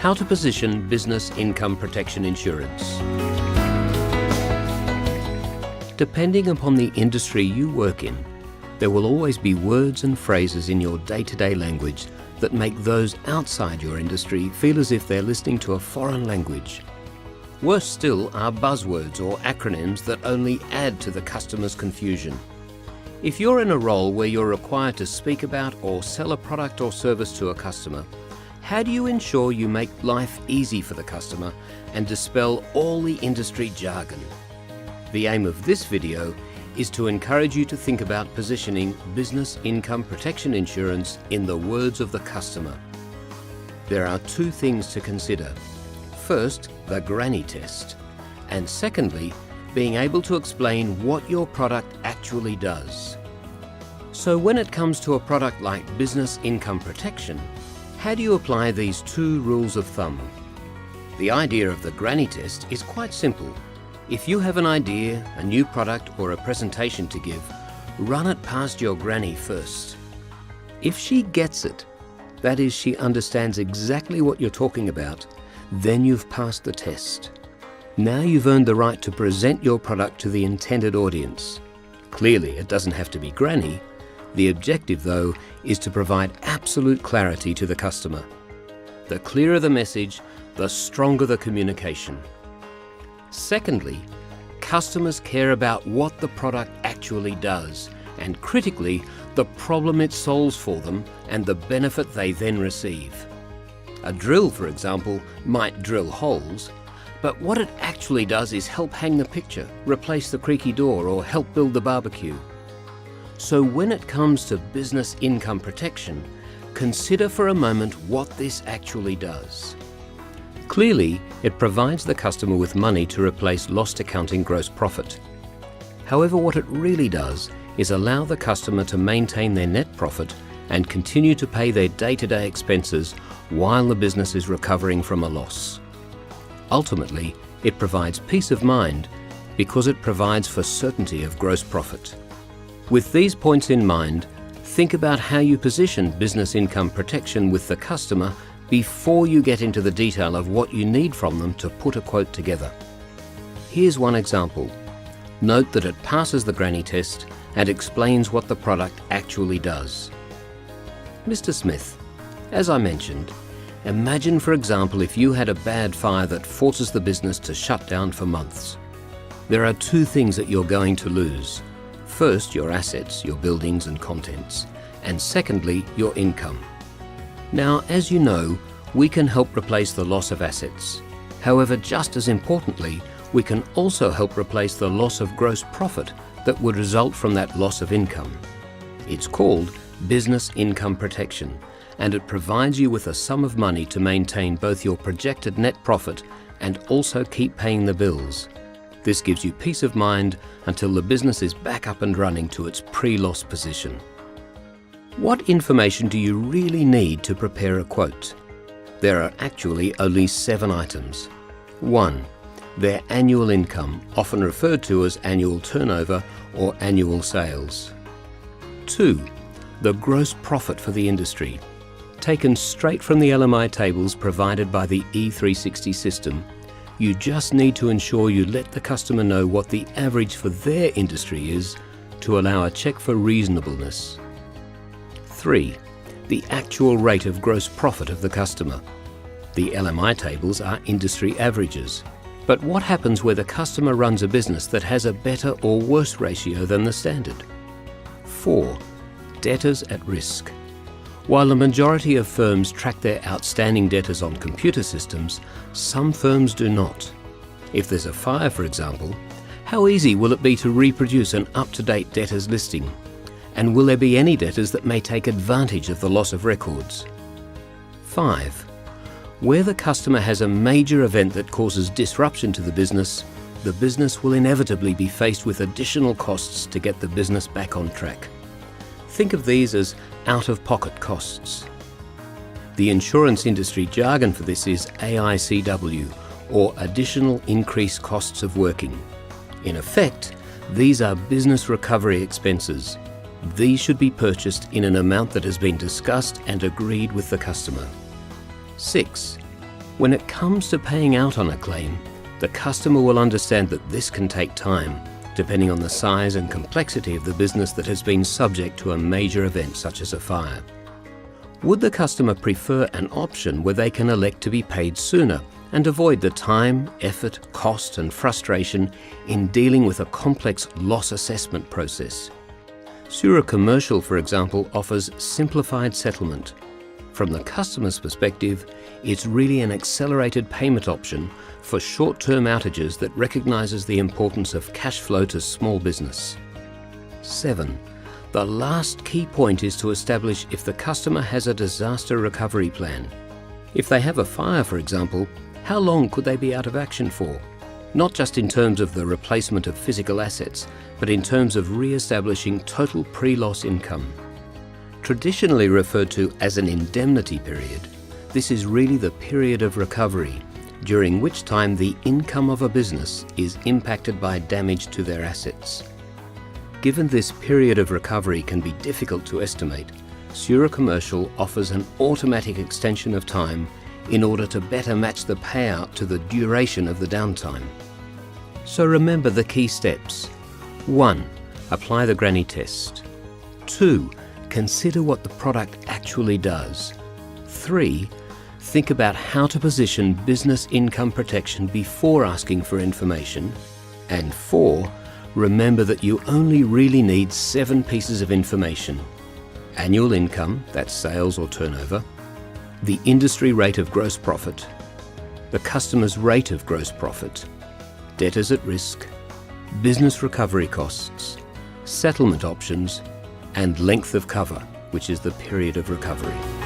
How to position business income protection insurance. Depending upon the industry you work in, there will always be words and phrases in your day-to-day language that make those outside your industry feel as if they're listening to a foreign language. Worse still are buzzwords or acronyms that only add to the customer's confusion. If you're in a role where you're required to speak about or sell a product or service to a customer, how do you ensure you make life easy for the customer and dispel all the industry jargon? The aim of this video is to encourage you to think about positioning business income protection insurance in the words of the customer. There are two things to consider. First, the granny test, and secondly, being able to explain what your product actually does. So when it comes to a product like business income protection, how do you apply these two rules of thumb? The idea of the granny test is quite simple. If you have an idea, a new product or a presentation to give, run it past your granny first. If she gets it, that is, she understands exactly what you're talking about, then you've passed the test. Now you've earned the right to present your product to the intended audience. Clearly, it doesn't have to be granny. The objective, though, is to provide absolute clarity to the customer. The clearer the message, the stronger the communication. Secondly, customers care about what the product actually does, and critically, the problem it solves for them and the benefit they then receive. A drill, for example, might drill holes, but what it actually does is help hang the picture, replace the creaky door, or help build the barbecue. So when it comes to business income protection, consider for a moment what this actually does. Clearly, it provides the customer with money to replace lost accounting gross profit. However, what it really does is allow the customer to maintain their net profit and continue to pay their day-to-day expenses while the business is recovering from a loss. Ultimately, it provides peace of mind because it provides for certainty of gross profit. With these points in mind, think about how you position business income protection with the customer before you get into the detail of what you need from them to put a quote together. Here's one example. Note that it passes the granny test and explains what the product actually does. Mr. Smith, as I mentioned, imagine for example if you had a bad fire that forces the business to shut down for months. There are two things that you're going to lose. First, your assets, your buildings and contents, and secondly, your income. Now, as you know, we can help replace the loss of assets. However, just as importantly, we can also help replace the loss of gross profit that would result from that loss of income. It's called business income protection, and it provides you with a sum of money to maintain both your projected net profit and also keep paying the bills. This gives you peace of mind until the business is back up and running to its pre-loss position. What information do you really need to prepare a quote? There are actually only 7 items. 1. Their annual income, often referred to as annual turnover or annual sales. 2. The gross profit for the industry. Taken straight from the LMI tables provided by the E360 system, you just need to ensure you let the customer know what the average for their industry is to allow a check for reasonableness. 3. The actual rate of gross profit of the customer. The LMI tables are industry averages. But what happens where the customer runs a business that has a better or worse ratio than the standard? 4. Debtors at risk. While the majority of firms track their outstanding debtors on computer systems, some firms do not. If there's a fire, for example, how easy will it be to reproduce an up-to-date debtors listing? And will there be any debtors that may take advantage of the loss of records? 5. Where the customer has a major event that causes disruption to the business will inevitably be faced with additional costs to get the business back on track. Think of these as out-of-pocket costs. The insurance industry jargon for this is AICW, or Additional Increased Costs of Working. In effect, these are business recovery expenses. These should be purchased in an amount that has been discussed and agreed with the customer. 6. When it comes to paying out on a claim, the customer will understand that this can take time, depending on the size and complexity of the business that has been subject to a major event such as a fire. Would the customer prefer an option where they can elect to be paid sooner and avoid the time, effort, cost and frustration in dealing with a complex loss assessment process? Sura Commercial, for example, offers simplified settlement. From the customer's perspective, it's really an accelerated payment option for short-term outages that recognises the importance of cash flow to small business. 7. The last key point is to establish if the customer has a disaster recovery plan. If they have a fire, for example, how long could they be out of action for? Not just in terms of the replacement of physical assets, but in terms of re-establishing total pre-loss income. Traditionally referred to as an indemnity period, this is really the period of recovery, during which time the income of a business is impacted by damage to their assets. Given this period of recovery can be difficult to estimate, Sura Commercial offers an automatic extension of time in order to better match the payout to the duration of the downtime. So remember the key steps. 1. Apply the granny test. 2. Consider what the product actually does. 3. Think about how to position business income protection before asking for information. And 4. Remember that you only really need 7 pieces of information. Annual income, that's sales or turnover, the industry rate of gross profit, the customer's rate of gross profit, debtors at risk, business recovery costs, settlement options, and length of cover, which is the period of recovery.